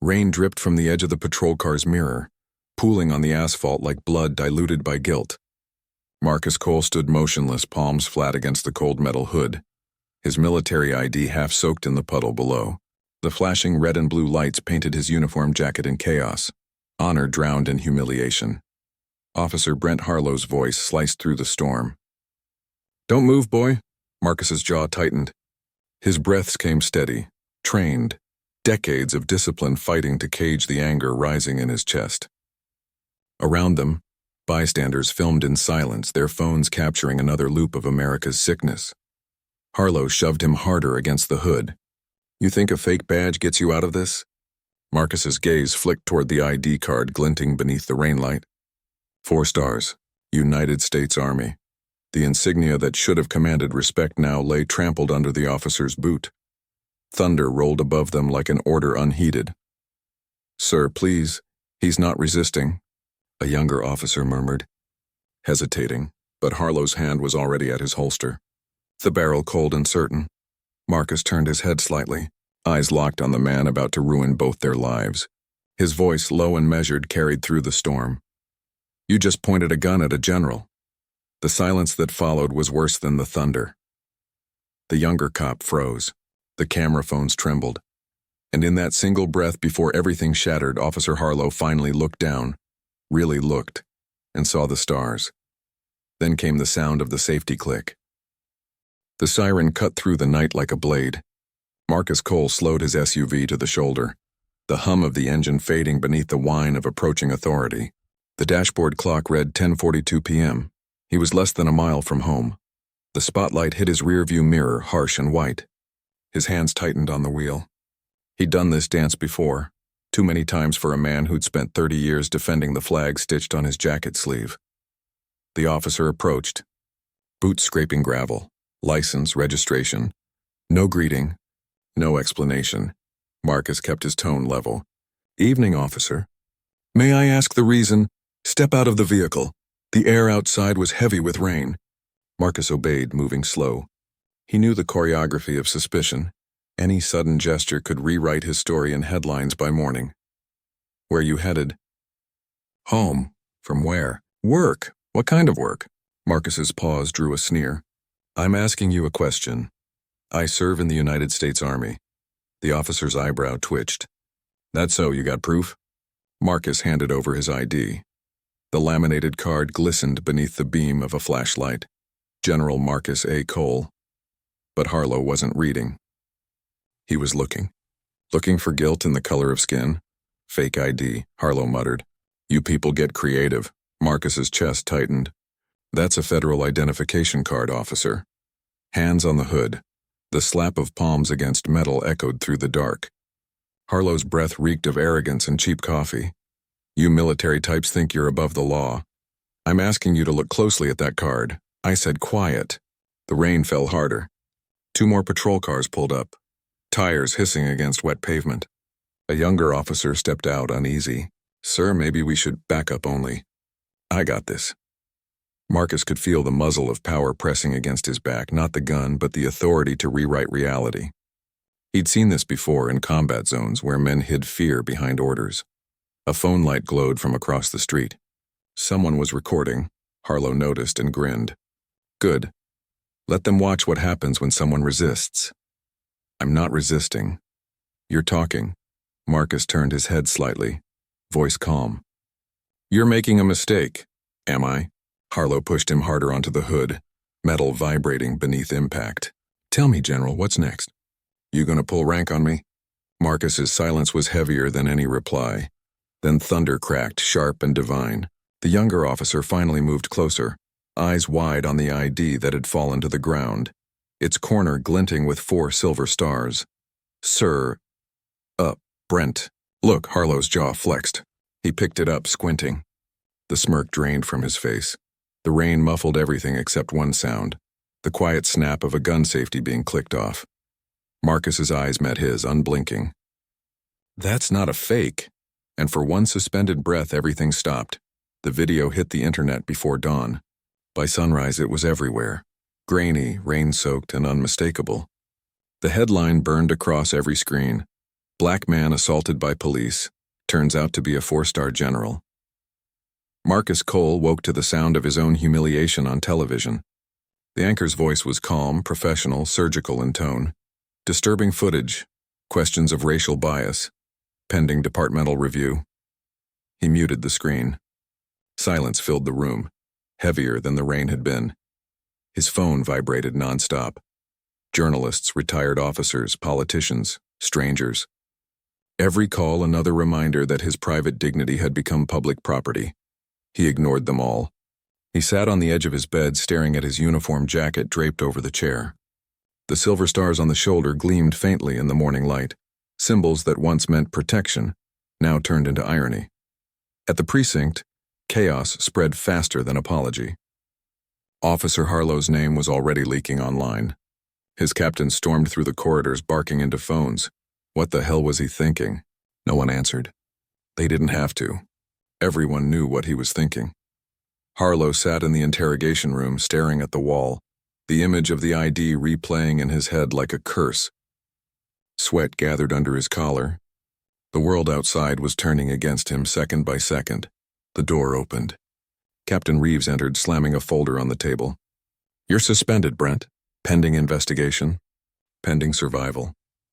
Rain dripped from the edge of the patrol car's mirror, pooling on the asphalt like blood diluted by guilt. Marcus Cole stood motionless, palms flat against the cold metal hood, his military ID half soaked in the puddle below. The flashing red and blue lights painted his uniform jacket in chaos, honor drowned in humiliation. Officer Brent Harlow's voice sliced through the storm. "Don't move, boy." Marcus's jaw tightened. His breaths came steady, trained, decades of discipline fighting to cage the anger rising in his chest. Around them, bystanders filmed in silence, their phones capturing another loop of America's sickness. Harlow shoved him harder against the hood. "You think a fake badge gets you out of this?" Marcus's gaze flicked toward the ID card glinting beneath the rainlight. 4 stars, United States Army. The insignia that should have commanded respect now lay trampled under the officer's boot. Thunder rolled above them like an order unheeded. "Sir, please, he's not resisting," a younger officer murmured, hesitating, but Harlow's hand was already at his holster, the barrel cold and certain. Marcus turned his head slightly, eyes locked on the man about to ruin both their lives. His voice, low and measured, carried through the storm. "You just pointed a gun at a general." The silence that followed was worse than the thunder. The younger cop froze. The camera phones trembled. And in that single breath before everything shattered, Officer Harlow finally looked down, really looked, and saw the stars. Then came the sound of the safety click. The siren cut through the night like a blade. Marcus Cole slowed his SUV to the shoulder, the hum of the engine fading beneath the whine of approaching authority. The dashboard clock read 10:42 p.m. He was less than a mile from home. The spotlight hit his rearview mirror, harsh and white. His hands tightened on the wheel. He'd done this dance before, too many times for a man who'd spent 30 years defending the flag stitched on his jacket sleeve. The officer approached, boots scraping gravel, license, registration. No greeting, no explanation. Marcus kept his tone level. "Evening, officer. May I ask the reason?" "Step out of the vehicle." The air outside was heavy with rain. Marcus obeyed, moving slow. He knew the choreography of suspicion. Any sudden gesture could rewrite his story in headlines by morning. "Where you headed?" "Home." "From where?" "Work." "What kind of work?" Marcus's pause drew a sneer. "I'm asking you a question. I serve in the United States Army." The officer's eyebrow twitched. "That's so, you got proof?" Marcus handed over his ID. The laminated card glistened beneath the beam of a flashlight. General Marcus A. Cole. But Harlow wasn't reading. He was looking. Looking for guilt in the color of skin. "Fake ID," Harlow muttered. "You people get creative." Marcus's chest tightened. "That's a federal identification card, officer." Hands on the hood. The slap of palms against metal echoed through the dark. Harlow's breath reeked of arrogance and cheap coffee. "You military types think you're above the law. I'm asking you to look closely at that card." I said quiet. The rain fell harder. 2 more patrol cars pulled up, tires hissing against wet pavement. A younger officer stepped out, uneasy. "Sir, maybe we should back up only." "I got this." Marcus could feel the muzzle of power pressing against his back, not the gun, but the authority to rewrite reality. He'd seen this before in combat zones where men hid fear behind orders. A phone light glowed from across the street. Someone was recording. Harlow noticed and grinned. "Good. Let them watch what happens when someone resists." "I'm not resisting." "You're talking." Marcus turned his head slightly, voice calm. "You're making a mistake." "Am I?" Harlow pushed him harder onto the hood, metal vibrating beneath impact. "Tell me, General, what's next?" "You gonna pull rank on me?" Marcus's silence was heavier than any reply. Then thunder cracked, sharp and divine. The younger officer finally moved closer, eyes wide on the ID that had fallen to the ground, its corner glinting with 4 silver stars. "Sir, Brent." "Look," Harlow's jaw flexed. He picked it up, squinting. The smirk drained from his face. The rain muffled everything except one sound, the quiet snap of a gun safety being clicked off. Marcus's eyes met his, unblinking. "That's not a fake." And for one suspended breath, everything stopped. The video hit the internet before dawn. By sunrise, it was everywhere, grainy, rain-soaked, and unmistakable. The headline burned across every screen. Black man assaulted by police, turns out to be a 4-star general. Marcus Cole woke to the sound of his own humiliation on television. The anchor's voice was calm, professional, surgical in tone. Disturbing footage, questions of racial bias, pending departmental review. He muted the screen. Silence filled the room, heavier than the rain had been. His phone vibrated nonstop. Journalists, retired officers, politicians, strangers. Every call another reminder that his private dignity had become public property. He ignored them all. He sat on the edge of his bed staring at his uniform jacket draped over the chair. The silver stars on the shoulder gleamed faintly in the morning light, symbols that once meant protection, now turned into irony. At the precinct, chaos spread faster than apology. Officer Harlow's name was already leaking online. His captain stormed through the corridors barking into phones. What the hell was he thinking? No one answered. They didn't have to. Everyone knew what he was thinking. Harlow sat in the interrogation room staring at the wall, the image of the ID replaying in his head like a curse. Sweat gathered under his collar. The world outside was turning against him second by second. The door opened. Captain Reeves entered, slamming a folder on the table. "You're suspended, Brent. Pending investigation. Pending survival.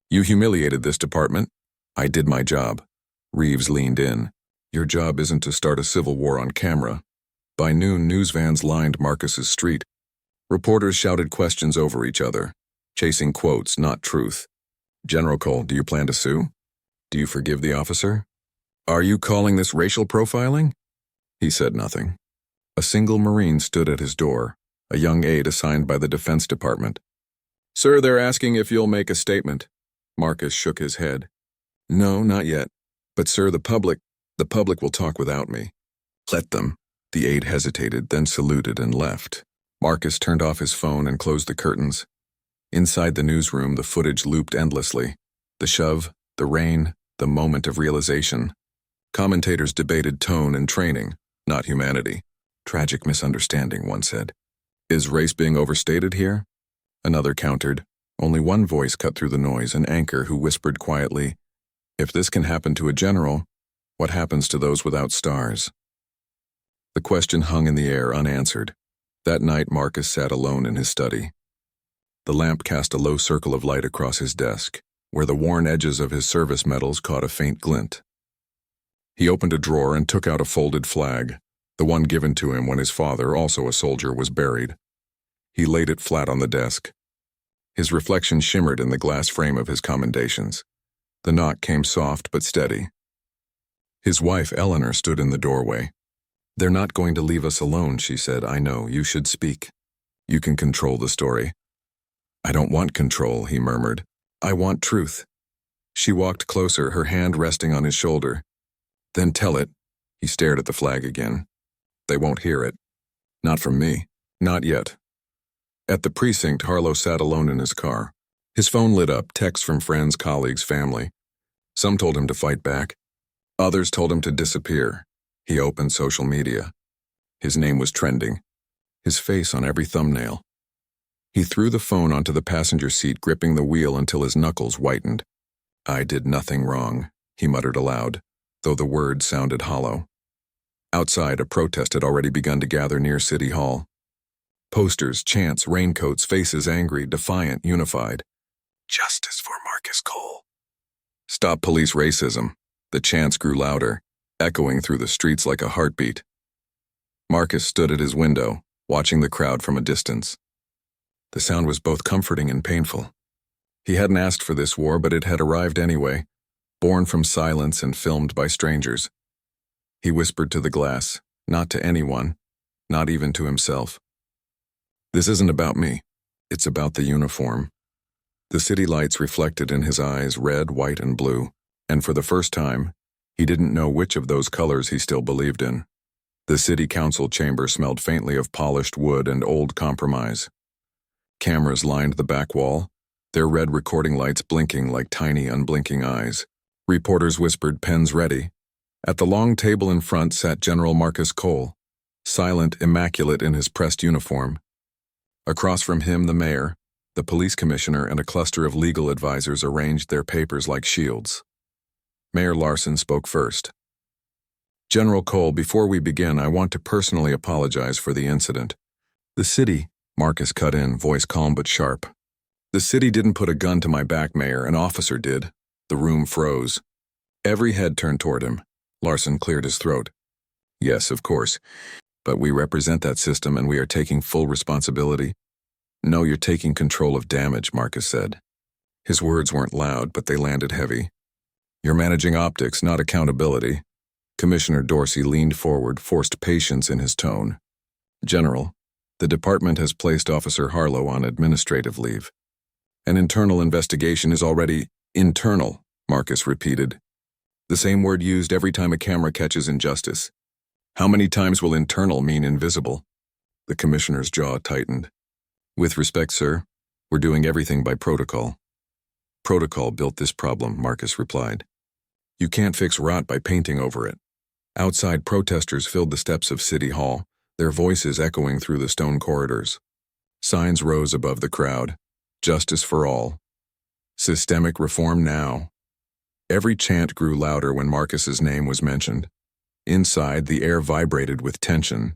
You humiliated this department. I did my job." Reeves leaned in. "Your job isn't to start a civil war on camera." By noon, news vans lined Marcus's street. Reporters shouted questions over each other, chasing quotes, not truth. "General Cole, do you plan to sue? Do you forgive the officer? Are you calling this racial profiling?" He said nothing. A single Marine stood at his door, a young aide assigned by the Defense Department. "Sir, they're asking if you'll make a statement." Marcus shook his head. "No, not yet. But sir, the public will talk without me." "Let them." The aide hesitated, then saluted and left. Marcus turned off his phone and closed the curtains. Inside the newsroom, the footage looped endlessly. The shove, the rain, the moment of realization. Commentators debated tone and training, not humanity. "Tragic misunderstanding," one said. "Is race being overstated here?" Another countered. Only one voice cut through the noise, an anchor who whispered quietly, "If this can happen to a general, what happens to those without stars?" The question hung in the air unanswered. That night, Marcus sat alone in his study. The lamp cast a low circle of light across his desk, where the worn edges of his service medals caught a faint glint. He opened a drawer and took out a folded flag, the one given to him when his father, also a soldier, was buried. He laid it flat on the desk. His reflection shimmered in the glass frame of his commendations. The knock came soft but steady. His wife, Eleanor, stood in the doorway. "They're not going to leave us alone," she said. "I know, you should speak. You can control the story." "I don't want control," he murmured. "I want truth." She walked closer, her hand resting on his shoulder. "Then tell it." He stared at the flag again. "They won't hear it. Not from me. Not yet." At the precinct, Harlow sat alone in his car. His phone lit up, texts from friends, colleagues, family. Some told him to fight back. Others told him to disappear. He opened social media. His name was trending, his face on every thumbnail. He threw the phone onto the passenger seat, gripping the wheel until his knuckles whitened. "I did nothing wrong," he muttered aloud, though the words sounded hollow. Outside, a protest had already begun to gather near City Hall. Posters, chants, raincoats, faces angry, defiant, unified. "Justice for Marcus Cole." "Stop police racism." The chants grew louder, echoing through the streets like a heartbeat. Marcus stood at his window, watching the crowd from a distance. The sound was both comforting and painful. He hadn't asked for this war, but it had arrived anyway, born from silence and filmed by strangers. He whispered to the glass, not to anyone, not even to himself. "This isn't about me. It's about the uniform." The city lights reflected in his eyes, red, white, and blue, and for the first time, he didn't know which of those colors he still believed in. The city council chamber smelled faintly of polished wood and old compromise. Cameras lined the back wall, their red recording lights blinking like tiny, unblinking eyes. Reporters whispered, "Pens ready." At the long table in front sat General Marcus Cole, silent, immaculate in his pressed uniform. Across from him, the mayor, the police commissioner, and a cluster of legal advisors arranged their papers like shields. Mayor Larson spoke first. General Cole, before we begin, I want to personally apologize for the incident. The city, Marcus cut in, voice calm but sharp. The city didn't put a gun to my back, Mayor. An officer did. The room froze. Every head turned toward him. Larson cleared his throat. Yes, of course. But we represent that system and we are taking full responsibility. No, you're taking control of damage, Marcus said. His words weren't loud, but they landed heavy. You're managing optics, not accountability. Commissioner Dorsey leaned forward, forced patience in his tone. General, the department has placed Officer Harlow on administrative leave. An internal investigation is already internal, Marcus repeated. The same word used every time a camera catches injustice. How many times will internal mean invisible? The commissioner's jaw tightened. With respect, sir, we're doing everything by protocol. Protocol built this problem, Marcus replied. You can't fix rot by painting over it. Outside, protesters filled the steps of City Hall, their voices echoing through the stone corridors. Signs rose above the crowd. Justice for all. Systemic reform now. Every chant grew louder when Marcus's name was mentioned. Inside, the air vibrated with tension.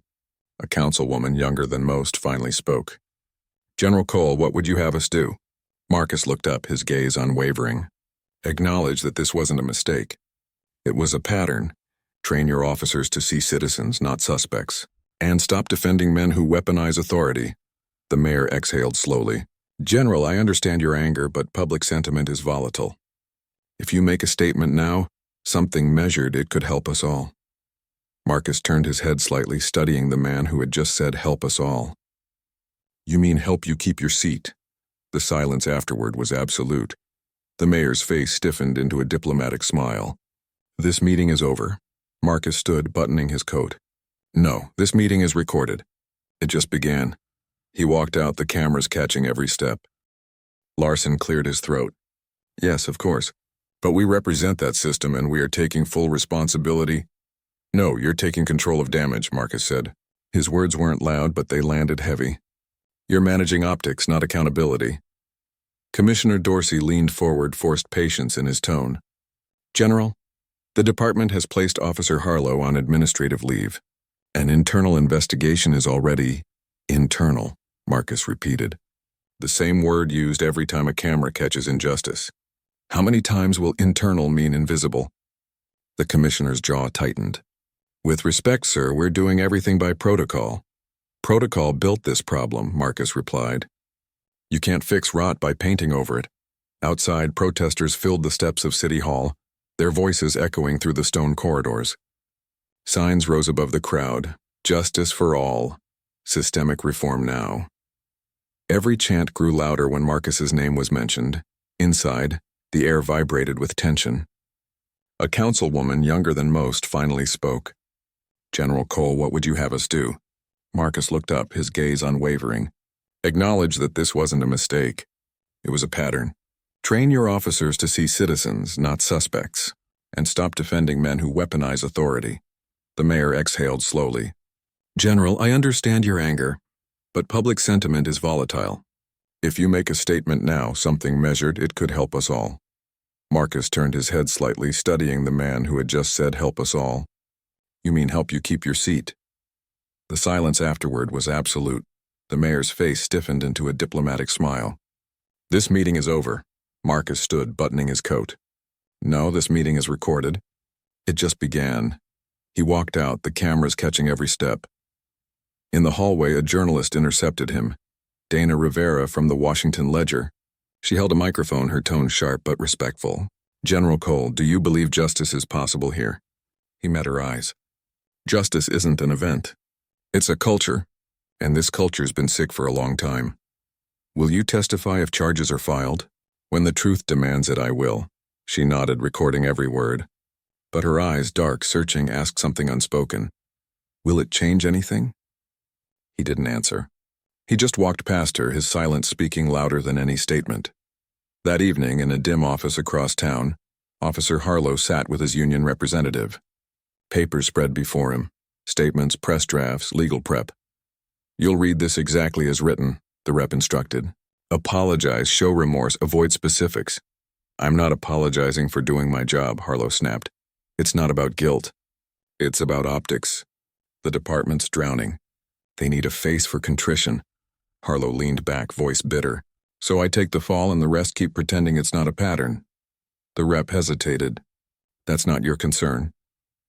A councilwoman younger than most finally spoke. General Cole, what would you have us do? Marcus looked up, his gaze unwavering. Acknowledge that this wasn't a mistake. It was a pattern. Train your officers to see citizens, not suspects. And stop defending men who weaponize authority. The mayor exhaled slowly. General, I understand your anger, but public sentiment is volatile. If you make a statement now, something measured, it could help us all. Marcus turned his head slightly, studying the man who had just said, help us all. You mean help you keep your seat? The silence afterward was absolute. The mayor's face stiffened into a diplomatic smile. This meeting is over. Marcus stood, buttoning his coat. No, this meeting is recorded. It just began. He walked out, the cameras catching every step. Larson cleared his throat. Yes, of course. But we represent that system and we are taking full responsibility. No, you're taking control of damage, Marcus said. His words weren't loud, but they landed heavy. You're managing optics, not accountability. Commissioner Dorsey leaned forward, forced patience in his tone. General, the department has placed Officer Harlow on administrative leave. An internal investigation is already internal, Marcus repeated. The same word used every time a camera catches injustice. How many times will internal mean invisible? The commissioner's jaw tightened. With respect, sir, we're doing everything by protocol. Protocol built this problem, Marcus replied. You can't fix rot by painting over it. Outside, protesters filled the steps of City Hall, their voices echoing through the stone corridors. Signs rose above the crowd. Justice for all. Systemic reform now. Every chant grew louder when Marcus's name was mentioned. Inside, the air vibrated with tension. A councilwoman younger than most finally spoke. General Cole, what would you have us do? Marcus looked up, his gaze unwavering. Acknowledge that this wasn't a mistake. It was a pattern. Train your officers to see citizens, not suspects, and stop defending men who weaponize authority. The mayor exhaled slowly. General, I understand your anger, but public sentiment is volatile. If you make a statement now, something measured, it could help us all. Marcus turned his head slightly, studying the man who had just said help us all. You mean help you keep your seat? The silence afterward was absolute. The mayor's face stiffened into a diplomatic smile. This meeting is over. Marcus stood, buttoning his coat. No, this meeting is recorded. It just began. He walked out, the cameras catching every step. In the hallway, a journalist intercepted him. Dana Rivera from the Washington Ledger. She held a microphone, her tone sharp but respectful. General Cole, do you believe justice is possible here? He met her eyes. Justice isn't an event. It's a culture, and this culture's been sick for a long time. Will you testify if charges are filed? When the truth demands it, I will. She nodded, recording every word. But her eyes, dark, searching, asked something unspoken. Will it change anything? He didn't answer. He just walked past her, his silence speaking louder than any statement. That evening, in a dim office across town, Officer Harlow sat with his union representative. Papers spread before him. Statements, press drafts, legal prep. You'll read this exactly as written, the rep instructed. Apologize, show remorse, avoid specifics. I'm not apologizing for doing my job, Harlow snapped. It's not about guilt. It's about optics. The department's drowning. They need a face for contrition. Harlow leaned back, voice bitter. So I take the fall and the rest keep pretending it's not a pattern. The rep hesitated. That's not your concern.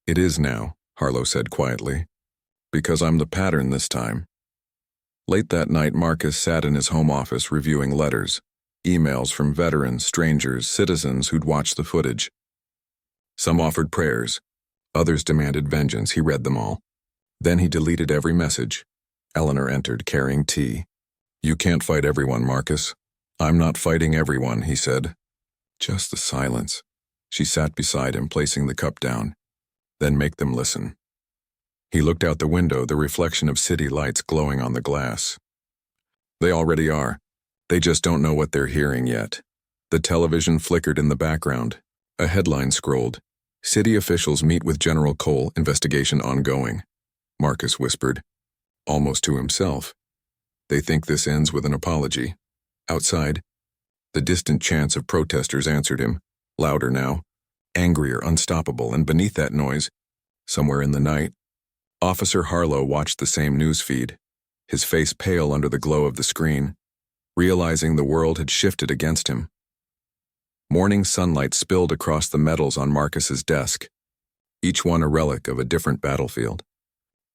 It is now, Harlow said quietly. Because I'm the pattern this time. Late that night, Marcus sat in his home office reviewing letters, emails from veterans, strangers, citizens who'd watched the footage. Some offered prayers. Others demanded vengeance. He read them all. Then he deleted every message. Eleanor entered, carrying tea. You can't fight everyone, Marcus. I'm not fighting everyone, he said. Just the silence. She sat beside him, placing the cup down. Then make them listen. He looked out the window, the reflection of city lights glowing on the glass. They already are. They just don't know what they're hearing yet. The television flickered in the background. A headline scrolled. City officials meet with General Cole, investigation ongoing. Marcus whispered, almost to himself. They think this ends with an apology. Outside, the distant chants of protesters answered him, louder now, angrier, unstoppable, and beneath that noise, somewhere in the night, Officer Harlow watched the same news feed, his face pale under the glow of the screen, realizing the world had shifted against him. Morning sunlight spilled across the medals on Marcus's desk, each one a relic of a different battlefield.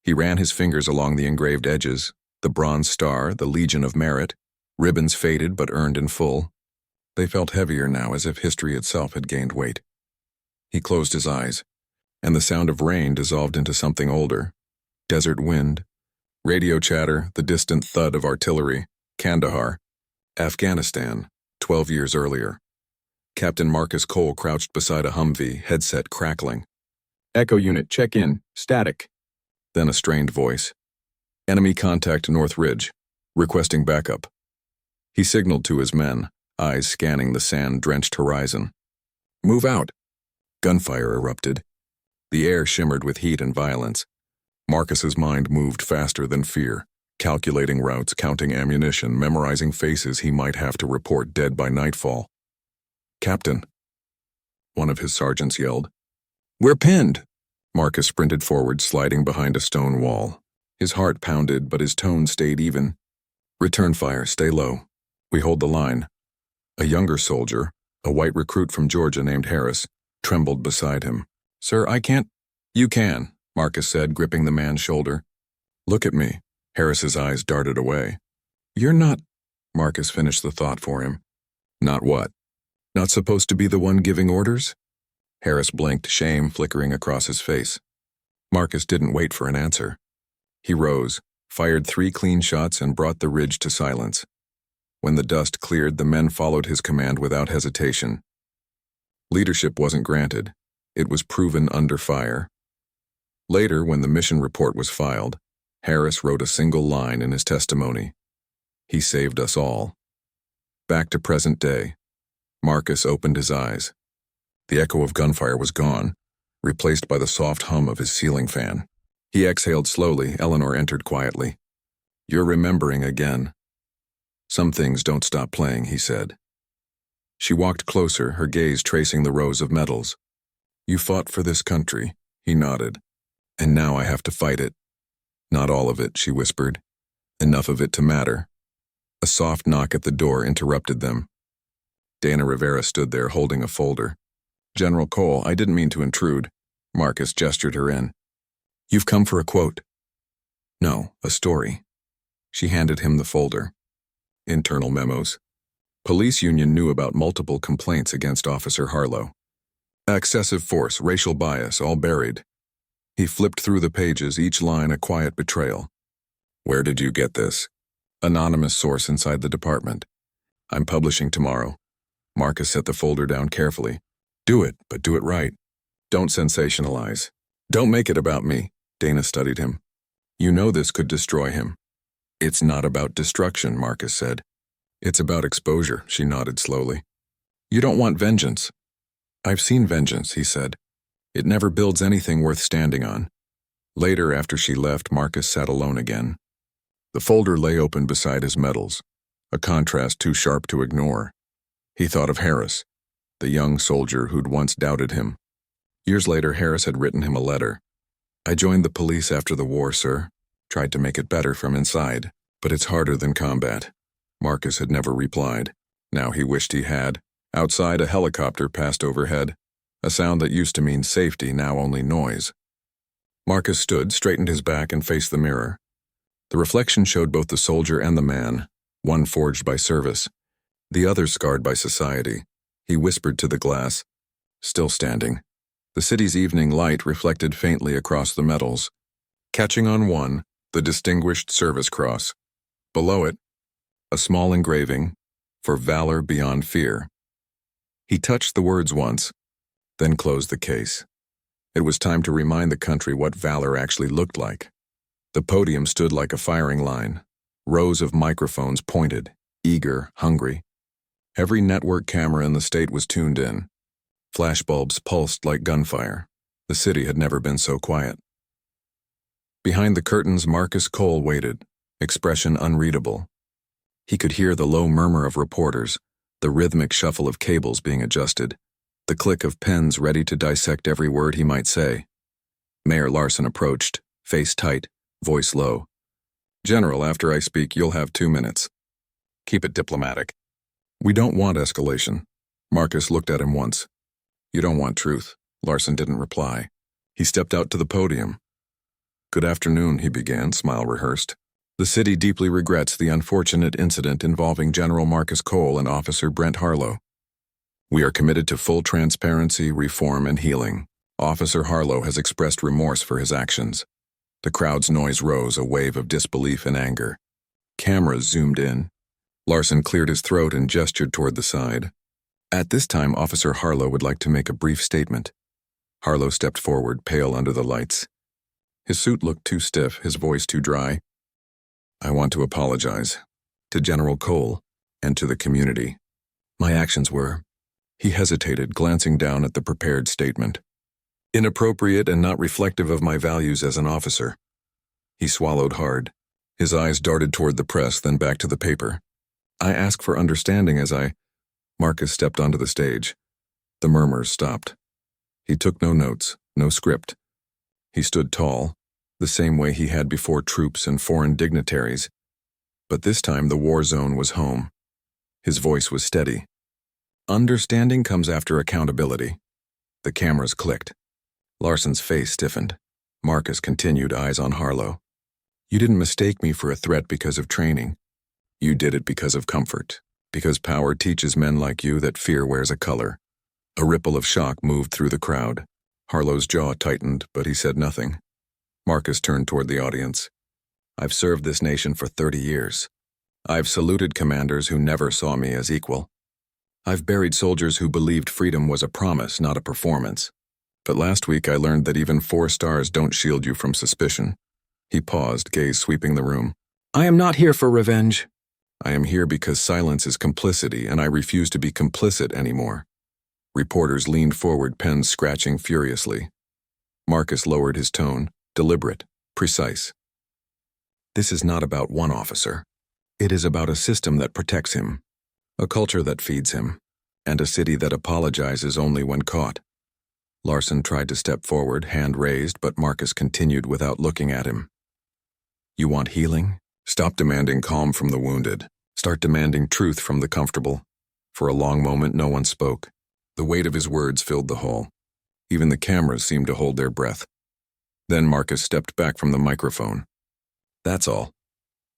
He ran his fingers along the engraved edges, the Bronze Star, the Legion of Merit, ribbons faded but earned in full. They felt heavier now, as if history itself had gained weight. He closed his eyes, and the sound of rain dissolved into something older. Desert wind, radio chatter, the distant thud of artillery. Kandahar, Afghanistan, 12 years earlier. Captain Marcus Cole crouched beside a Humvee, headset crackling. Echo unit, check in, static. Then a strained voice. Enemy contact North Ridge, requesting backup. He signaled to his men, eyes scanning the sand-drenched horizon. Move out. Gunfire erupted. The air shimmered with heat and violence. Marcus's mind moved faster than fear, calculating routes, counting ammunition, memorizing faces he might have to report dead by nightfall. Captain, one of his sergeants yelled. We're pinned. Marcus sprinted forward, sliding behind a stone wall. His heart pounded, but his tone stayed even. Return fire, stay low. We hold the line. A younger soldier, a white recruit from Georgia named Harris, trembled beside him. Sir, I can't. You can, Marcus said, gripping the man's shoulder. Look at me. Harris's eyes darted away. You're not. Marcus finished the thought for him. Not what? Not supposed to be the one giving orders? Harris blinked, shame flickering across his face. Marcus didn't wait for an answer. He rose, fired 3 clean shots, and brought the ridge to silence. When the dust cleared, the men followed his command without hesitation. Leadership wasn't granted. It was proven under fire. Later, when the mission report was filed, Harris wrote a single line in his testimony. He saved us all. Back to present day. Marcus opened his eyes. The echo of gunfire was gone, replaced by the soft hum of his ceiling fan. He exhaled slowly. Eleanor entered quietly. You're remembering again. Some things don't stop playing, he said. She walked closer, her gaze tracing the rows of medals. You fought for this country, he nodded. And now I have to fight it. Not all of it, she whispered. Enough of it to matter. A soft knock at the door interrupted them. Dana Rivera stood there holding a folder. General Cole, I didn't mean to intrude. Marcus gestured her in. You've come for a quote. No, a story. She handed him the folder. Internal memos. Police union knew about multiple complaints against Officer Harlow. Excessive force, racial bias, all buried. He flipped through the pages, each line a quiet betrayal. Where did you get this? Anonymous source inside the department. I'm publishing tomorrow. Marcus set the folder down carefully. Do it, but do it right. Don't sensationalize. Don't make it about me. Dana studied him. You know this could destroy him. It's not about destruction, Marcus said. It's about exposure, she nodded slowly. You don't want vengeance. I've seen vengeance, he said. It never builds anything worth standing on. Later, after she left, Marcus sat alone again. The folder lay open beside his medals, a contrast too sharp to ignore. He thought of Harris, the young soldier who'd once doubted him. Years later, Harris had written him a letter. "I joined the police after the war, sir. Tried to make it better from inside, but it's harder than combat." Marcus had never replied. Now he wished he had. Outside, a helicopter passed overhead. A sound that used to mean safety, now only noise. Marcus stood, straightened his back, and faced the mirror. The reflection showed both the soldier and the man, one forged by service, the other scarred by society. He whispered to the glass, still standing. The city's evening light reflected faintly across the metals, catching on one, the Distinguished Service Cross. Below it, a small engraving, "For Valor Beyond Fear." He touched the words once, then closed the case. It was time to remind the country what valor actually looked like. The podium stood like a firing line. Rows of microphones pointed, eager, hungry. Every network camera in the state was tuned in. Flashbulbs pulsed like gunfire. The city had never been so quiet. Behind the curtains, Marcus Cole waited, expression unreadable. He could hear the low murmur of reporters, the rhythmic shuffle of cables being adjusted, the click of pens ready to dissect every word he might say. Mayor Larson approached, face tight, voice low. "General, after I speak, you'll have 2 minutes. Keep it diplomatic." "We don't want escalation." Marcus looked at him once. "You don't want truth." Larson didn't reply. He stepped out to the podium. "Good afternoon," he began, smile rehearsed. "The city deeply regrets the unfortunate incident involving General Marcus Cole and Officer Brent Harlow. We are committed to full transparency, reform, and healing. Officer Harlow has expressed remorse for his actions." The crowd's noise rose, a wave of disbelief and anger. Cameras zoomed in. Larson cleared his throat and gestured toward the side. "At this time, Officer Harlow would like to make a brief statement." Harlow stepped forward, pale under the lights. His suit looked too stiff, his voice too dry. "I want to apologize to General Cole and to the community. My actions were—" He hesitated, glancing down at the prepared statement. "Inappropriate and not reflective of my values as an officer." He swallowed hard. His eyes darted toward the press, then back to the paper. "I ask for understanding as I—" Marcus stepped onto the stage. The murmurs stopped. He took no notes, no script. He stood tall, the same way he had before troops and foreign dignitaries. But this time the war zone was home. His voice was steady. "Understanding comes after accountability." The cameras clicked. Larson's face stiffened. Marcus continued, eyes on Harlow. "You didn't mistake me for a threat because of training. You did it because of comfort, because power teaches men like you that fear wears a color." A ripple of shock moved through the crowd. Harlow's jaw tightened, but he said nothing. Marcus turned toward the audience. "I've served this nation for 30 years. I've saluted commanders who never saw me as equal. I've buried soldiers who believed freedom was a promise, not a performance. But last week I learned that even 4 stars don't shield you from suspicion." He paused, gaze sweeping the room. "I am not here for revenge. I am here because silence is complicity, and I refuse to be complicit anymore." Reporters leaned forward, pens scratching furiously. Marcus lowered his tone, deliberate, precise. "This is not about one officer. It is about a system that protects him, a culture that feeds him, and a city that apologizes only when caught." Larson tried to step forward, hand raised, but Marcus continued without looking at him. "You want healing? Stop demanding calm from the wounded. Start demanding truth from the comfortable." For a long moment, no one spoke. The weight of his words filled the hall. Even the cameras seemed to hold their breath. Then Marcus stepped back from the microphone. "That's all."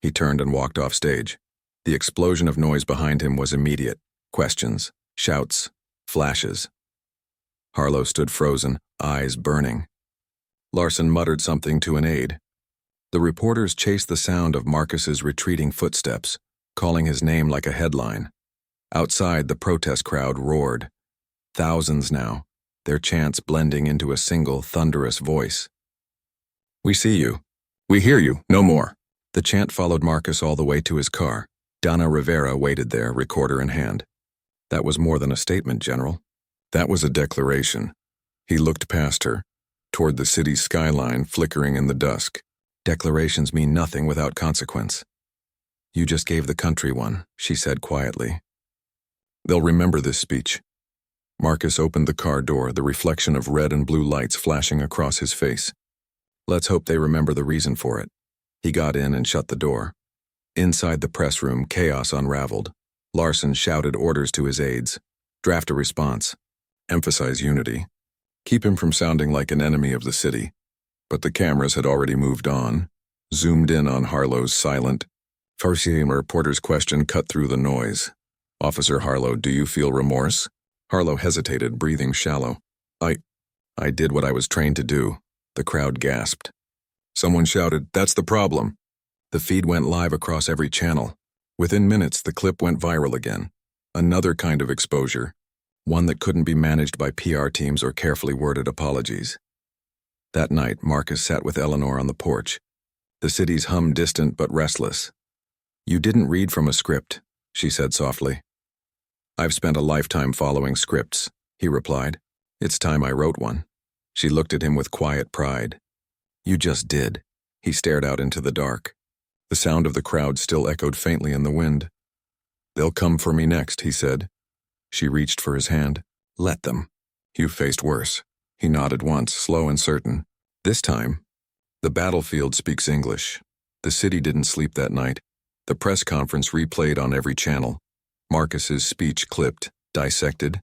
He turned and walked off stage. The explosion of noise behind him was immediate. Questions, shouts, flashes. Harlow stood frozen, eyes burning. Larson muttered something to an aide. The reporters chased the sound of Marcus's retreating footsteps, calling his name like a headline. Outside, the protest crowd roared. Thousands now, their chants blending into a single thunderous voice. "We see you. We hear you. No more." The chant followed Marcus all the way to his car. Donna Rivera waited there, recorder in hand. "That was more than a statement, General. That was a declaration." He looked past her, toward the city's skyline flickering in the dusk. "Declarations mean nothing without consequence." "You just gave the country one," she said quietly. "They'll remember this speech." Marcus opened the car door, the reflection of red and blue lights flashing across his face. Let's hope they remember the reason for it. He got in and shut the door. Inside the press room, chaos unraveled. Larson shouted orders to his aides. Draft a response. Emphasize unity. Keep him from sounding like an enemy of the city. But the cameras had already moved on, zoomed in on Harlow's silent, Farsian reporter's question cut through the noise. Officer Harlow, do you feel remorse? Harlow hesitated, breathing shallow. I did what I was trained to do. The crowd gasped. Someone shouted, that's the problem. The feed went live across every channel. Within minutes, the clip went viral again. Another kind of exposure. One that couldn't be managed by PR teams or carefully worded apologies. That night, Marcus sat with Eleanor on the porch. The city's hum distant but restless. You didn't read from a script, she said softly. I've spent a lifetime following scripts, he replied. It's time I wrote one. She looked at him with quiet pride. You just did. He stared out into the dark. The sound of the crowd still echoed faintly in the wind. They'll come for me next, he said. She reached for his hand. Let them. You faced worse. He nodded once, slow and certain. This time, the battlefield speaks English. The city didn't sleep that night. The press conference replayed on every channel. Marcus's speech clipped, dissected,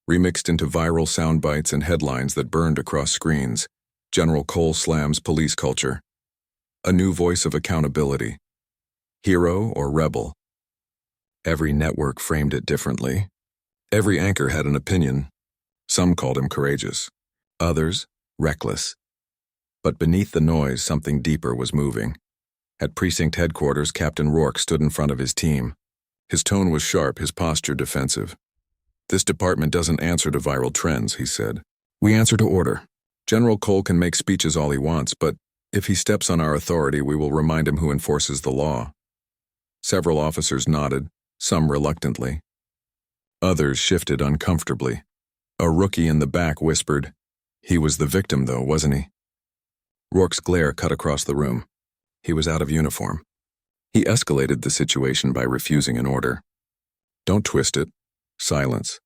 remixed into viral sound bites and headlines that burned across screens. General Cole slams police culture. A new voice of accountability. Hero or rebel? Every network framed it differently. Every anchor had an opinion. Some called him courageous. Others, reckless. But beneath the noise, something deeper was moving. At precinct headquarters, Captain Rourke stood in front of his team. His tone was sharp, his posture defensive. This department doesn't answer to viral trends, he said. We answer to order. General Cole can make speeches all he wants, but if he steps on our authority, we will remind him who enforces the law. Several officers nodded, some reluctantly. Others shifted uncomfortably. A rookie in the back whispered, he was the victim, though, wasn't he? Rourke's glare cut across the room. He was out of uniform. He escalated the situation by refusing an order. Don't twist it. Silence.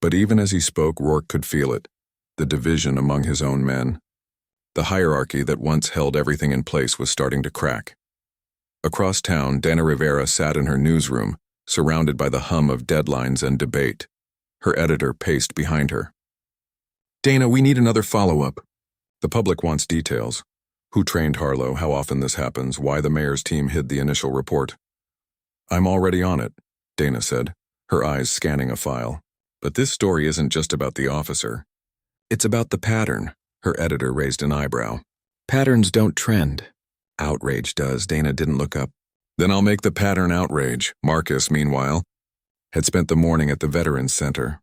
But even as he spoke, Rourke could feel it. The division among his own men. The hierarchy that once held everything in place was starting to crack. Across town, Dana Rivera sat in her newsroom, surrounded by the hum of deadlines and debate. Her editor paced behind her. Dana, we need another follow-up. The public wants details. Who trained Harlow, how often this happens, why the mayor's team hid the initial report. I'm already on it, Dana said, her eyes scanning a file. But this story isn't just about the officer. It's about the pattern. Her editor raised an eyebrow. Patterns don't trend. Outrage does. Dana didn't look up. Then I'll make the pattern outrage. Marcus, meanwhile, had spent the morning at the Veterans Center.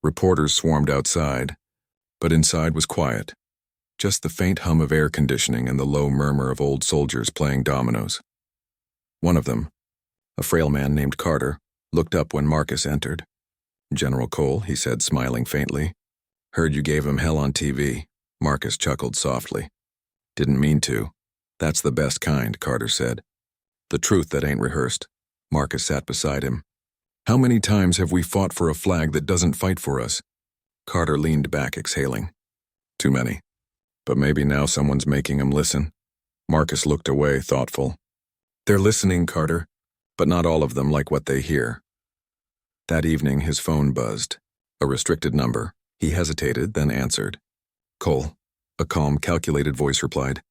Reporters swarmed outside, but inside was quiet. Just the faint hum of air conditioning and the low murmur of old soldiers playing dominoes. One of them, a frail man named Carter, looked up when Marcus entered. General Cole, he said, smiling faintly. Heard you gave him hell on TV. Marcus chuckled softly. Didn't mean to. That's the best kind, Carter said. The truth that ain't rehearsed. Marcus sat beside him. How many times have we fought for a flag that doesn't fight for us? Carter leaned back, exhaling. Too many. But maybe now someone's making him listen. Marcus looked away, thoughtful. They're listening, Carter, but not all of them like what they hear. That evening, his phone buzzed. A restricted number. He hesitated, then answered. Cole, a calm, calculated voice replied.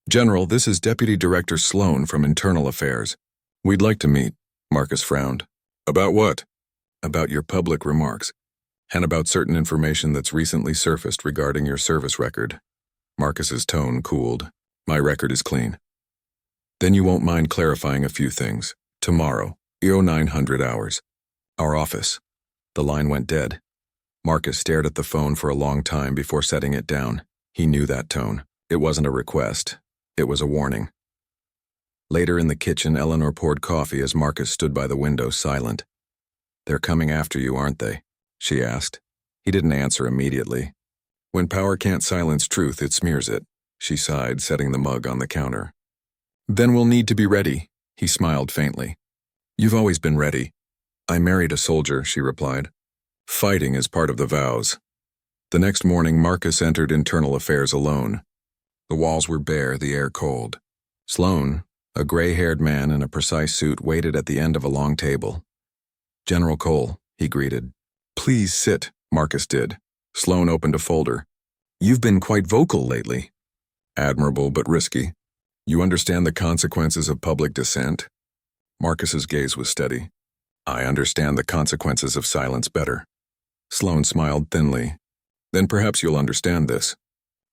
General, this is Deputy Director Sloan from Internal Affairs. We'd like to meet. Marcus frowned. About what? About your public remarks, and about certain information that's recently surfaced regarding your service record. Marcus's tone cooled. My record is clean. Then you won't mind clarifying a few things. Tomorrow, 0900 hours. Our office. The line went dead. Marcus stared at the phone for a long time before setting it down. He knew that tone. It wasn't a request. It was a warning. Later in the kitchen, Eleanor poured coffee as Marcus stood by the window, silent. They're coming after you, aren't they? She asked. He didn't answer immediately. When power can't silence truth, it smears it, she sighed, setting the mug on the counter. Then we'll need to be ready, he smiled faintly. You've always been ready. I married a soldier, she replied. Fighting is part of the vows. The next morning, Marcus entered internal affairs alone. The walls were bare, the air cold. Sloan, a gray-haired man in a precise suit, waited at the end of a long table. "General Cole," he greeted. "Please sit," Marcus did. Sloan opened a folder. "You've been quite vocal lately." "Admirable but risky. You understand the consequences of public dissent?" Marcus's gaze was steady. "I understand the consequences of silence better." Sloan smiled thinly. "Then perhaps you'll understand this.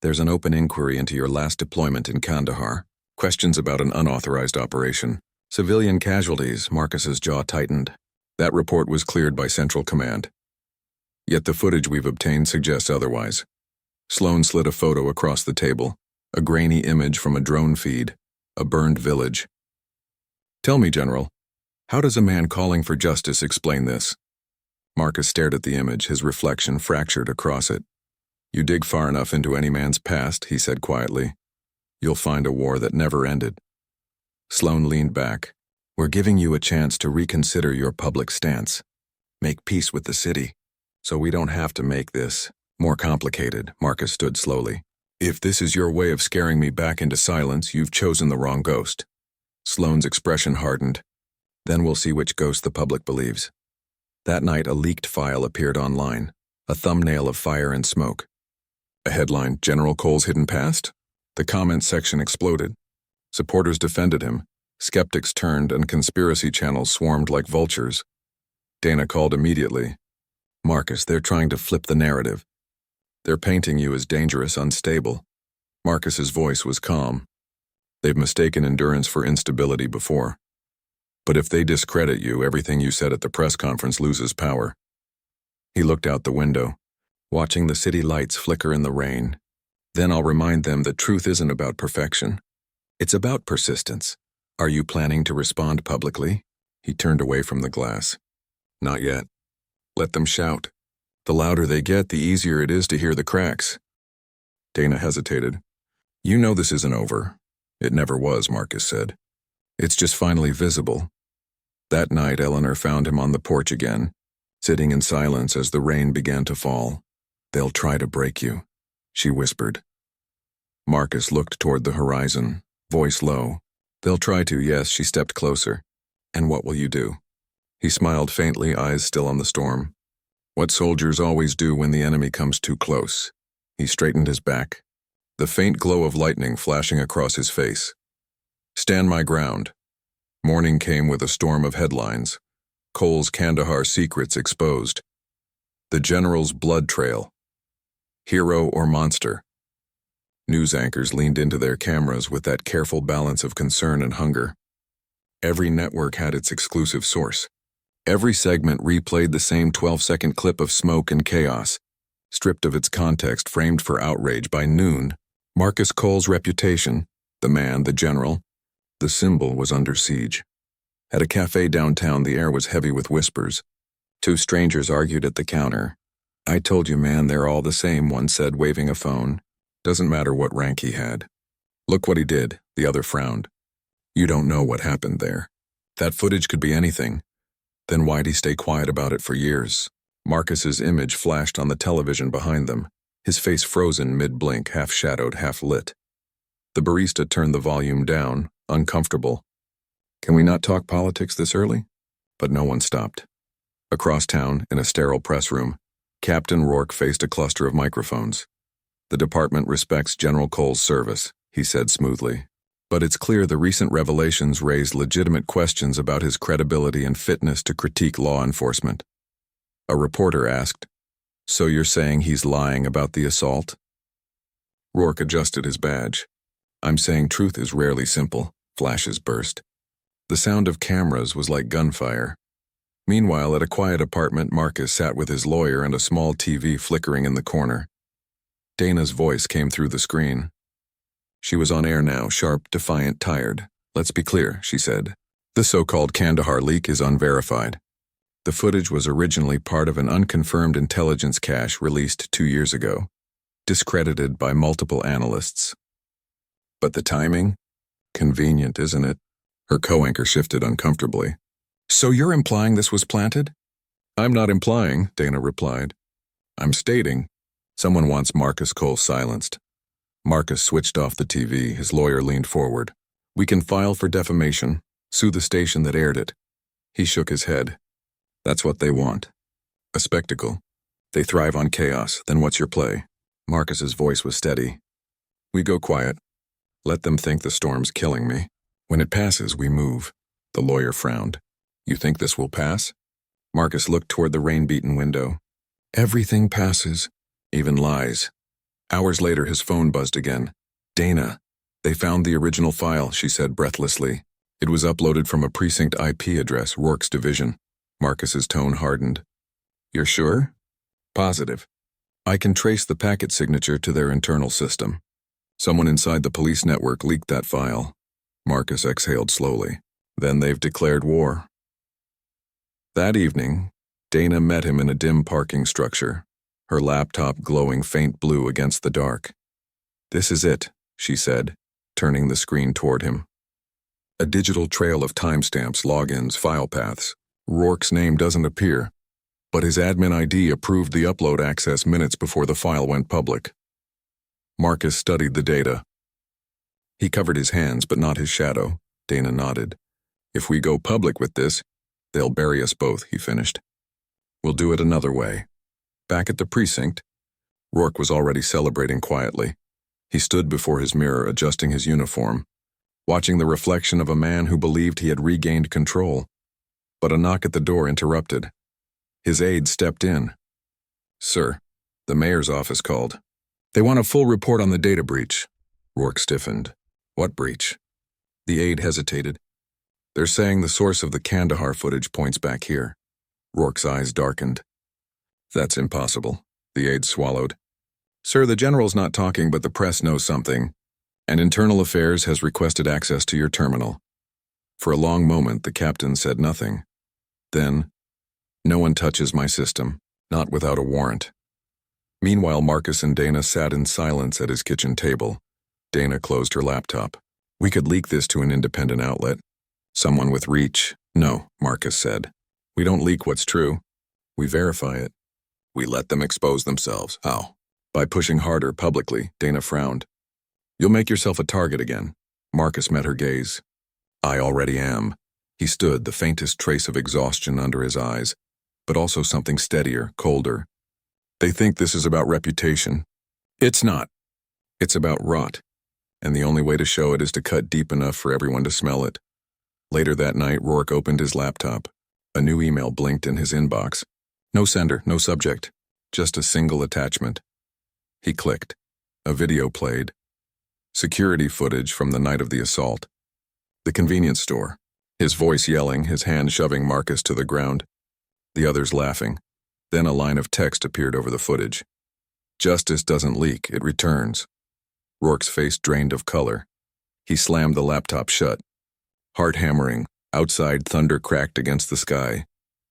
There's an open inquiry into your last deployment in Kandahar. Questions about an unauthorized operation. Civilian casualties." Marcus's jaw tightened. "That report was cleared by Central Command. Yet the footage we've obtained suggests otherwise." Sloan slid a photo across the table, a grainy image from a drone feed, a burned village. "Tell me, General, how does a man calling for justice explain this?" Marcus stared at the image, his reflection fractured across it. "You dig far enough into any man's past," he said quietly, "you'll find a war that never ended." Sloan leaned back. "We're giving you a chance to reconsider your public stance. Make peace with the city, so we don't have to make this more complicated." Marcus stood slowly. "If this is your way of scaring me back into silence, you've chosen the wrong ghost." Sloan's expression hardened. "Then we'll see which ghost the public believes." That night, a leaked file appeared online, a thumbnail of fire and smoke. A headline, "General Cole's Hidden Past?" The comments section exploded. Supporters defended him, skeptics turned, and conspiracy channels swarmed like vultures. Dana called immediately. "Marcus, they're trying to flip the narrative. They're painting you as dangerous, unstable." Marcus's voice was calm. "They've mistaken endurance for instability before. But if they discredit you, everything you said at the press conference loses power." He looked out the window, watching the city lights flicker in the rain. "Then I'll remind them that truth isn't about perfection. It's about persistence. Are you planning to respond publicly?" He turned away from the glass. "Not yet. Let them shout. The louder they get, the easier it is to hear the cracks." Dana hesitated. "You know this isn't over." "It never was," Marcus said. "It's just finally visible." That night, Eleanor found him on the porch again, sitting in silence as the rain began to fall. "They'll try to break you," she whispered. Marcus looked toward the horizon, voice low. "They'll try to, yes." She stepped closer. "And what will you do?" He smiled faintly, eyes still on the storm. "What soldiers always do when the enemy comes too close." He straightened his back, the faint glow of lightning flashing across his face. "Stand my ground." Morning came with a storm of headlines. Cole's Kandahar secrets exposed. The general's blood trail. Hero or monster? News anchors leaned into their cameras with that careful balance of concern and hunger. Every network had its exclusive source. Every segment replayed the same 12-second clip of smoke and chaos, stripped of its context, framed for outrage. By noon, Marcus Cole's reputation, the man, the general, the symbol, was under siege. At a cafe downtown, the air was heavy with whispers. Two strangers argued at the counter. "I told you, man, they're all the same," one said, waving a phone. "Doesn't matter what rank he had. Look what he did," the other frowned. "You don't know what happened there. That footage could be anything. Then why'd he stay quiet about it for years?" Marcus's image flashed on the television behind them, his face frozen mid-blink, half-shadowed, half-lit. The barista turned the volume down, uncomfortable. "Can we not talk politics this early?" But no one stopped. Across town, in a sterile press room, Captain Rourke faced a cluster of microphones. "The department respects General Cole's service," he said smoothly. "But it's clear the recent revelations raise legitimate questions about his credibility and fitness to critique law enforcement." A reporter asked, "So you're saying he's lying about the assault?" Rourke adjusted his badge. "I'm saying truth is rarely simple." Flashes burst. The sound of cameras was like gunfire. Meanwhile, at a quiet apartment, Marcus sat with his lawyer and a small TV flickering in the corner. Dana's voice came through the screen. She was on air now, sharp, defiant, tired. "Let's be clear," she said. "The so-called Kandahar leak is unverified. The footage was originally part of an unconfirmed intelligence cache released 2 years ago, discredited by multiple analysts. But the timing? Convenient, isn't it?" Her co-anchor shifted uncomfortably. "So you're implying this was planted?" I'm not implying, Dana replied. I'm stating. Someone wants Marcus Cole silenced. Marcus switched off the TV. His lawyer leaned forward. We can file for defamation, sue the station that aired it. He shook his head. That's what they want. A spectacle. They thrive on chaos. Then what's your play? Marcus's voice was steady. We go quiet. Let them think the storm's killing me. When it passes, we move. The lawyer frowned. You think this will pass? Marcus looked toward the rain-beaten window. Everything passes, even lies. Hours later, his phone buzzed again. Dana. They found the original file, she said breathlessly. It was uploaded from a precinct IP address, Rourke's division. Marcus's tone hardened. You're sure? Positive. I can trace the packet signature to their internal system. Someone inside the police network leaked that file. Marcus exhaled slowly. Then they've declared war. That evening, Dana met him in a dim parking structure, her laptop glowing faint blue against the dark. This is it, she said, turning the screen toward him. A digital trail of timestamps, logins, file paths. Rourke's name doesn't appear, but his admin ID approved the upload access minutes before the file went public. Marcus studied the data. He covered his hands, but not his shadow. Dana nodded. If we go public with this, they'll bury us both, he finished. We'll do it another way. Back at the precinct, Rourke was already celebrating quietly. He stood before his mirror, adjusting his uniform, watching the reflection of a man who believed he had regained control. But a knock at the door interrupted. His aide stepped in. Sir, the mayor's office called. They want a full report on the data breach. Rourke stiffened. What breach? The aide hesitated. They're saying the source of the Kandahar footage points back here. Rourke's eyes darkened. That's impossible. The aide swallowed. Sir, the general's not talking, but the press knows something, and Internal Affairs has requested access to your terminal. For a long moment, the captain said nothing. Then, no one touches my system, not without a warrant. Meanwhile, Marcus and Dana sat in silence at his kitchen table. Dana closed her laptop. We could leak this to an independent outlet. Someone with reach. No, Marcus said. We don't leak what's true. We verify it. We let them expose themselves. How? By pushing harder publicly, Dana frowned. You'll make yourself a target again. Marcus met her gaze. I already am. He stood, the faintest trace of exhaustion under his eyes, but also something steadier, colder. They think this is about reputation. It's not. It's about rot. And the only way to show it is to cut deep enough for everyone to smell it. Later that night, Rourke opened his laptop. A new email blinked in his inbox. No sender, no subject, just a single attachment. He clicked. A video played. Security footage from the night of the assault. The convenience store. His voice yelling, his hand shoving Marcus to the ground. The others laughing. Then a line of text appeared over the footage. Justice doesn't leak, it returns. Rourke's face drained of color. He slammed the laptop shut. Heart hammering, outside thunder cracked against the sky.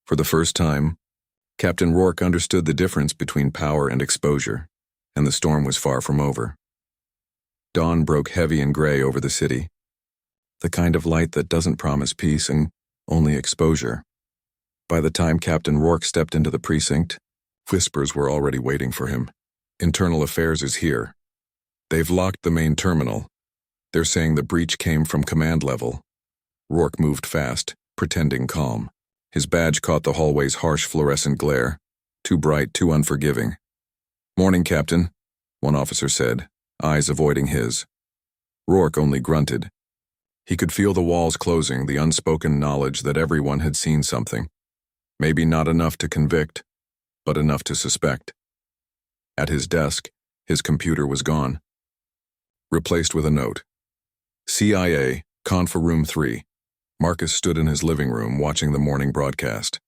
For the first time, Captain Rourke understood the difference between power and exposure, and the storm was far from over. Dawn broke heavy and gray over the city. The kind of light that doesn't promise peace and only exposure. By the time Captain Rourke stepped into the precinct, whispers were already waiting for him. Internal Affairs is here. They've locked the main terminal. They're saying the breach came from command level. Rourke moved fast, pretending calm. His badge caught the hallway's harsh fluorescent glare. Too bright, too unforgiving. Morning, Captain, one officer said, eyes avoiding his. Rourke only grunted. He could feel the walls closing, the unspoken knowledge that everyone had seen something. Maybe not enough to convict, but enough to suspect. At his desk, his computer was gone. Replaced with a note. CIA, Confa Room 3. Marcus stood in his living room watching the morning broadcast.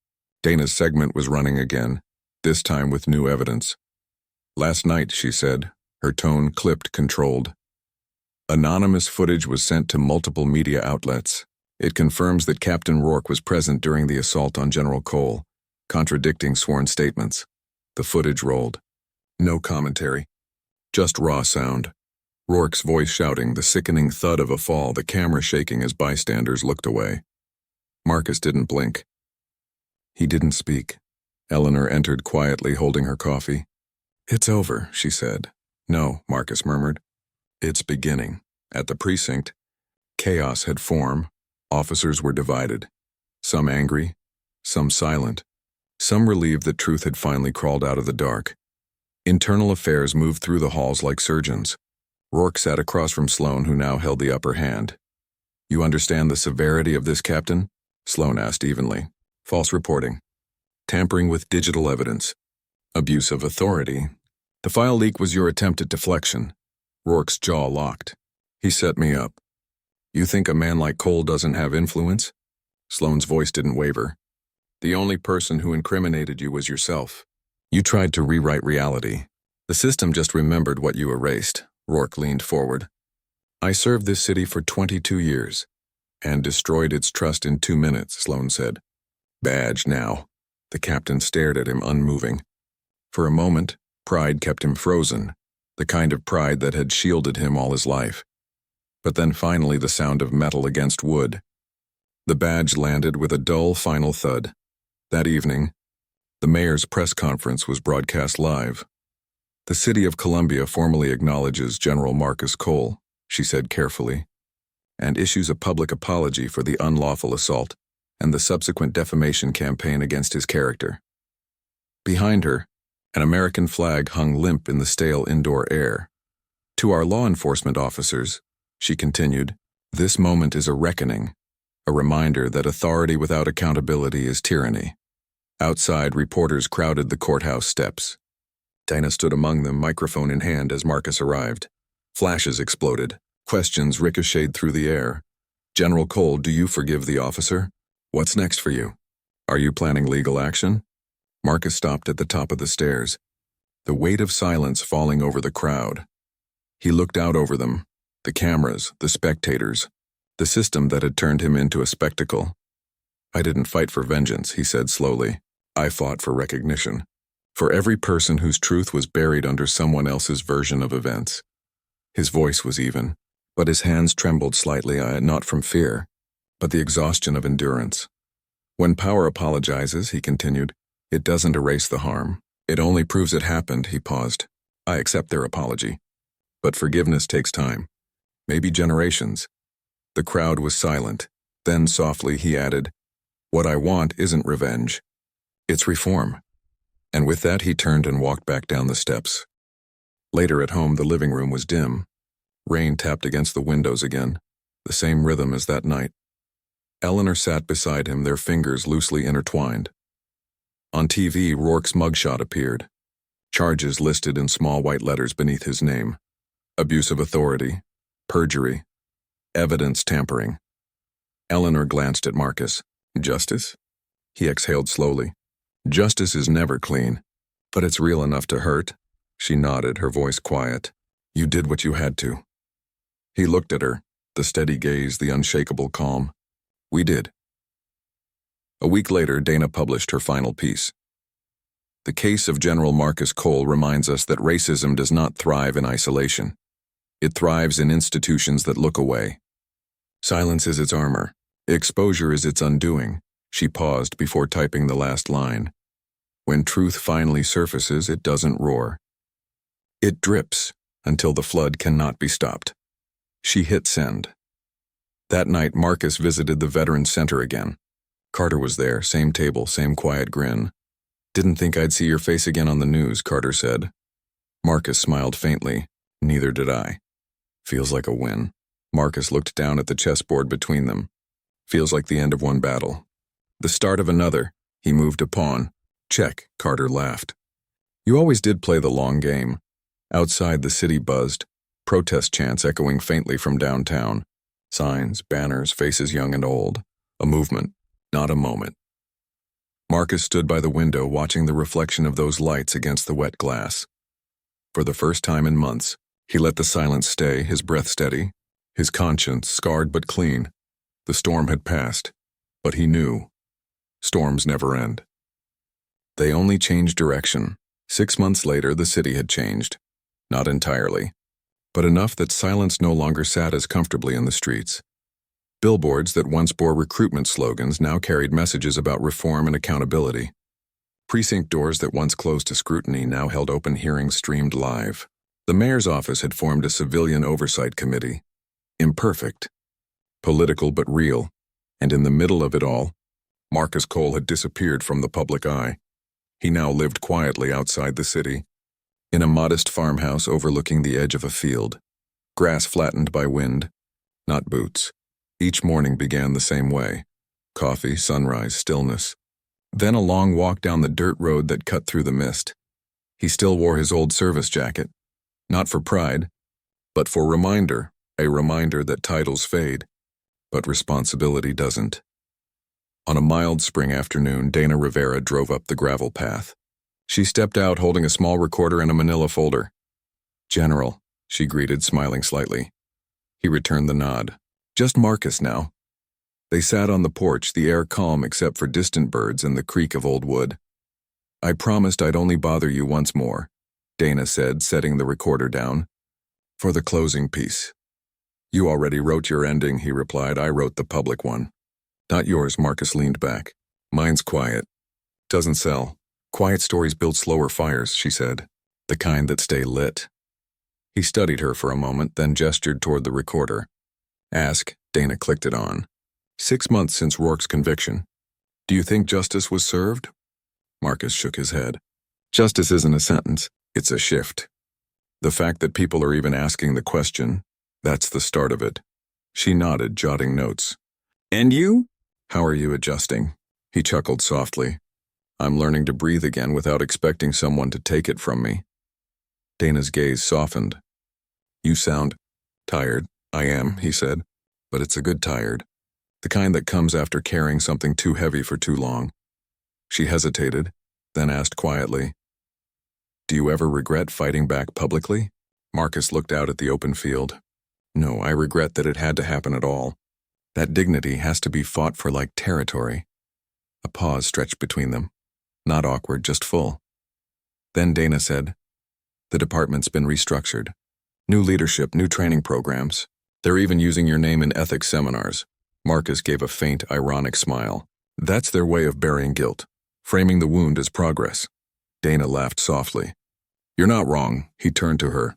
Dana's segment was running again, this time with new evidence. Last night, she said, her tone clipped, controlled. Anonymous footage was sent to multiple media outlets. It confirms that Captain Rourke was present during the assault on General Cole, contradicting sworn statements. The footage rolled. No commentary. Just raw sound. Rourke's voice shouting, the sickening thud of a fall, the camera shaking as bystanders looked away. Marcus didn't blink. He didn't speak. Eleanor entered quietly, holding her coffee. "It's over," she said. "No," Marcus murmured. "It's beginning." At the precinct, chaos had formed. Officers were divided. Some angry, some silent, some relieved that truth had finally crawled out of the dark. Internal affairs moved through the halls like surgeons. Rourke sat across from Sloane, who now held the upper hand. "You understand the severity of this, Captain?" Sloane asked evenly. "False reporting. Tampering with digital evidence. Abuse of authority. The file leak was your attempt at deflection." Rourke's jaw locked. "He set me up. You think a man like Cole doesn't have influence?" Sloane's voice didn't waver. "The only person who incriminated you was yourself. You tried to rewrite reality. The system just remembered what you erased." Rourke leaned forward. "I served this city for 22 years and destroyed its trust in 2 minutes," Sloane said. "Badge now." The captain stared at him, unmoving. For a moment, pride kept him frozen, the kind of pride that had shielded him all his life. But then finally the sound of metal against wood. The badge landed with a dull final thud. That evening, the mayor's press conference was broadcast live. "The city of Columbia formally acknowledges General Marcus Cole," she said carefully, "and issues a public apology for the unlawful assault and the subsequent defamation campaign against his character." Behind her, an American flag hung limp in the stale indoor air. "To our law enforcement officers," she continued, "this moment is a reckoning, a reminder that authority without accountability is tyranny." Outside, reporters crowded the courthouse steps. Dana stood among them, microphone in hand, as Marcus arrived. Flashes exploded. Questions ricocheted through the air. "General Cole, do you forgive the officer? What's next for you? Are you planning legal action?" Marcus stopped at the top of the stairs, the weight of silence falling over the crowd. He looked out over them, the cameras, the spectators, the system that had turned him into a spectacle. "I didn't fight for vengeance," he said slowly. "I fought for recognition. For every person whose truth was buried under someone else's version of events." His voice was even, but his hands trembled slightly, not from fear, but the exhaustion of endurance. "When power apologizes," he continued, "it doesn't erase the harm. It only proves it happened." He paused. "I accept their apology. But forgiveness takes time. Maybe generations." The crowd was silent. Then softly he added, "What I want isn't revenge. It's reform." And with that he turned and walked back down the steps. Later at home, the living room was dim. Rain tapped against the windows again, the same rhythm as that night. Eleanor sat beside him, their fingers loosely intertwined. On TV, Rourke's mugshot appeared. Charges listed in small white letters beneath his name. Abuse of authority, perjury, evidence tampering. Eleanor glanced at Marcus. "Justice?" He exhaled slowly. "Justice is never clean, but it's real enough to hurt." She nodded, her voice quiet. "You did what you had to." He looked at her, the steady gaze, the unshakable calm. "We did." A week later, Dana published her final piece. "The case of General Marcus Cole reminds us that racism does not thrive in isolation. It thrives in institutions that look away. Silence is its armor. Exposure is its undoing." She paused before typing the last line. "When truth finally surfaces, it doesn't roar. It drips until the flood cannot be stopped." She hit send. That night, Marcus visited the Veterans Center again. Carter was there, same table, same quiet grin. "Didn't think I'd see your face again on the news," Carter said. Marcus smiled faintly. "Neither did I." "Feels like a win." Marcus looked down at the chessboard between them. "Feels like the end of one battle. The start of another." He moved a pawn. "Check," Carter laughed. "You always did play the long game." Outside, the city buzzed, protest chants echoing faintly from downtown. Signs, banners, faces young and old. A movement, not a moment. Marcus stood by the window, watching the reflection of those lights against the wet glass. For the first time in months, he let the silence stay, his breath steady, his conscience scarred but clean. The storm had passed, but he knew. Storms never end. They only change direction. 6 months later, the city had changed. Not entirely, but enough that silence no longer sat as comfortably in the streets. Billboards that once bore recruitment slogans now carried messages about reform and accountability. Precinct doors that once closed to scrutiny now held open hearings streamed live. The mayor's office had formed a civilian oversight committee. Imperfect, political but real, and in the middle of it all, Marcus Cole had disappeared from the public eye. He now lived quietly outside the city, in a modest farmhouse overlooking the edge of a field, grass flattened by wind, not boots. Each morning began the same way: coffee, sunrise, stillness. Then a long walk down the dirt road that cut through the mist. He still wore his old service jacket, not for pride, but for reminder, a reminder that titles fade, but responsibility doesn't. On a mild spring afternoon, Dana Rivera drove up the gravel path. She stepped out holding a small recorder and a manila folder. "General," she greeted, smiling slightly. He returned the nod. "Just Marcus now." They sat on the porch, the air calm except for distant birds and the creak of old wood. "I promised I'd only bother you once more," Dana said, setting the recorder down. "For the closing piece." "You already wrote your ending," he replied. "I wrote the public one." "Not yours," Marcus leaned back. "Mine's quiet. Doesn't sell. Quiet stories build slower fires," she said. "The kind that stay lit." He studied her for a moment, then gestured toward the recorder. "Ask." Dana clicked it on. 6 months since Rourke's conviction. "Do you think justice was served?" Marcus shook his head. "Justice isn't a sentence, it's a shift. The fact that people are even asking the question, that's the start of it." She nodded, jotting notes. "And you?" "How are you adjusting?" He chuckled softly. "I'm learning to breathe again without expecting someone to take it from me." Dana's gaze softened. "You sound tired." "I am," he said, "but it's a good tired. The kind that comes after carrying something too heavy for too long." She hesitated, then asked quietly, "Do you ever regret fighting back publicly?" Marcus looked out at the open field. "No, I regret that it had to happen at all. That dignity has to be fought for like territory." A pause stretched between them. Not awkward, just full. Then Dana said, "The department's been restructured. New leadership, new training programs. They're even using your name in ethics seminars." Marcus gave a faint, ironic smile. "That's their way of burying guilt, framing the wound as progress." Dana laughed softly. "You're not wrong," he turned to her.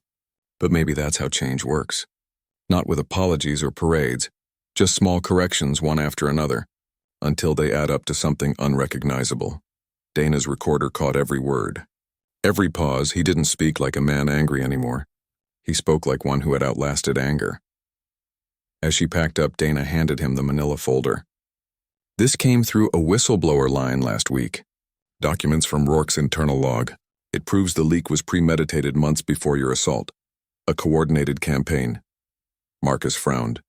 "But maybe that's how change works. Not with apologies or parades, just small corrections one after another, until they add up to something unrecognizable." Dana's recorder caught every word. Every pause, he didn't speak like a man angry anymore. He spoke like one who had outlasted anger. As she packed up, Dana handed him the manila folder. "This came through a whistleblower line last week. Documents from Rourke's internal log. It proves the leak was premeditated months before your assault. A coordinated campaign." Marcus frowned.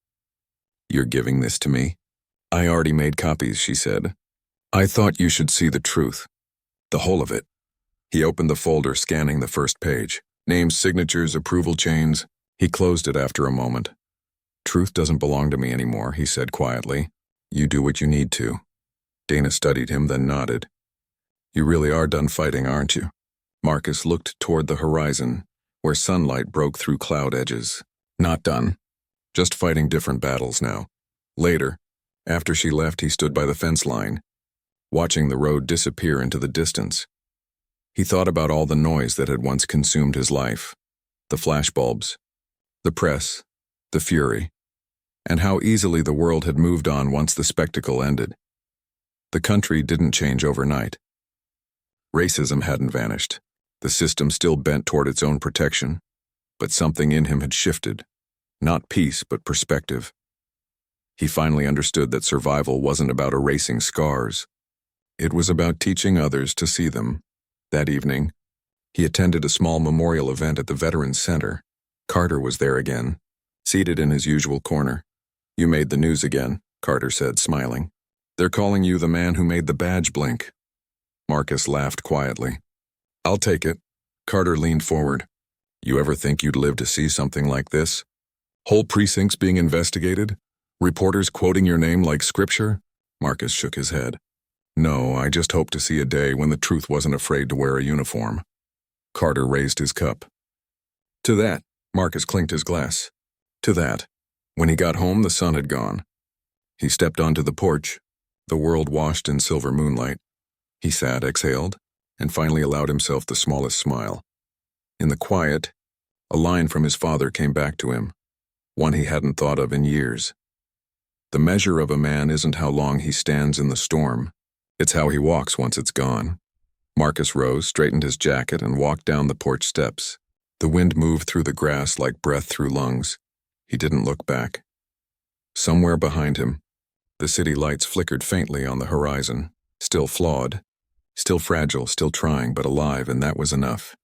"You're giving this to me?" "I already made copies," she said. "I thought you should see the truth. The whole of it." He opened the folder, scanning the first page. Names, signatures, approval chains. He closed it after a moment. "Truth doesn't belong to me anymore," he said quietly. "You do what you need to." Dana studied him, then nodded. "You really are done fighting, aren't you?" Marcus looked toward the horizon, where sunlight broke through cloud edges. "Not done. Just fighting different battles now." Later, after she left, he stood by the fence line, watching the road disappear into the distance. He thought about all the noise that had once consumed his life. The flashbulbs, the press, the fury, and how easily the world had moved on once the spectacle ended. The country didn't change overnight. Racism hadn't vanished. The system still bent toward its own protection, but something in him had shifted. Not peace, but perspective. He finally understood that survival wasn't about erasing scars. It was about teaching others to see them. That evening, he attended a small memorial event at the Veterans Center. Carter was there again, seated in his usual corner. "You made the news again," Carter said, smiling. "They're calling you the man who made the badge blink." Marcus laughed quietly. "I'll take it." Carter leaned forward. "You ever think you'd live to see something like this? Whole precincts being investigated? Reporters quoting your name like scripture?" Marcus shook his head. "No, I just hope to see a day when the truth wasn't afraid to wear a uniform." Carter raised his cup. "To that," Marcus clinked his glass. "To that." When he got home, the sun had gone. He stepped onto the porch. The world washed in silver moonlight. He sat, exhaled, and finally allowed himself the smallest smile. In the quiet, a line from his father came back to him, one he hadn't thought of in years. The measure of a man isn't how long he stands in the storm, it's how he walks once it's gone. Marcus rose, straightened his jacket, and walked down the porch steps. The wind moved through the grass like breath through lungs. He didn't look back. Somewhere behind him, the city lights flickered faintly on the horizon, still flawed, still fragile, still trying, but alive, and that was enough.